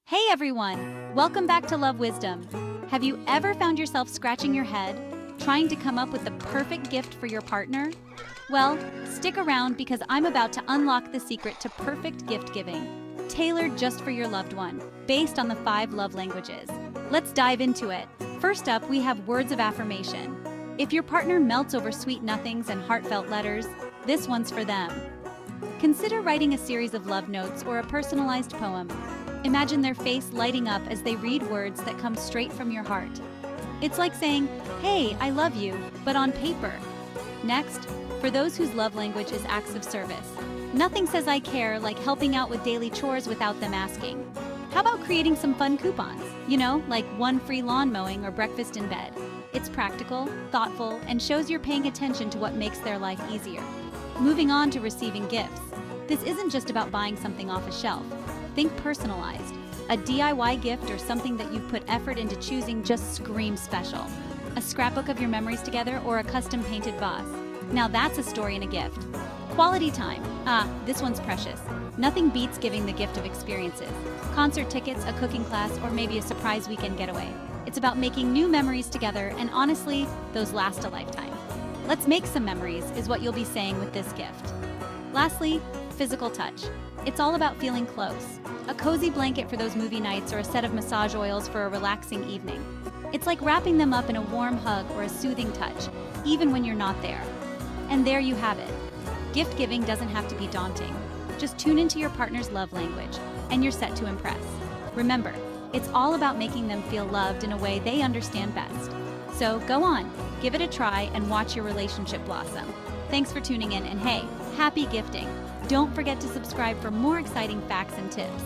Hey everyone! Welcome back to Love Wisdom. Have you ever found yourself scratching your head, trying to come up with the perfect gift for your partner? Well, stick around because I'm about to unlock the secret to perfect gift giving, tailored just for your loved one, based on the 5 love languages. Let's dive into it. First up, we have Words of Affirmation. If your partner melts over sweet nothings and heartfelt letters, this one's for them. Consider writing a series of love notes or a personalized poem. Imagine their face lighting up as they read words that come straight from your heart. It's like saying, "Hey, I love you," but on paper. Next, for those whose love language is acts of service. Nothing says I care like helping out with daily chores without them asking. How about creating some fun coupons? Like 1 free lawn mowing or breakfast in bed. It's practical, thoughtful, and shows you're paying attention to what makes their life easier. Moving on to receiving gifts. This isn't just about buying something off a shelf. Think personalized. A DIY gift or something that you've put effort into choosing just screams special. A scrapbook of your memories together or a custom painted vase. Now that's a story and a gift. Quality time. This one's precious. Nothing beats giving the gift of experiences. Concert tickets, a cooking class, or maybe a surprise weekend getaway. It's about making new memories together, and honestly, those last a lifetime. Let's make some memories is what you'll be saying with this gift. Lastly, physical touch. It's all about feeling close. A cozy blanket for those movie nights or a set of massage oils for a relaxing evening. It's like wrapping them up in a warm hug or a soothing touch, even when you're not there. And there you have it. Gift giving doesn't have to be daunting. Just tune into your partner's love language, and you're set to impress. Remember, it's all about making them feel loved in a way they understand best. So go on, give it a try, and watch your relationship blossom. Thanks for tuning in, and hey, happy gifting! Don't forget to subscribe for more exciting facts and tips.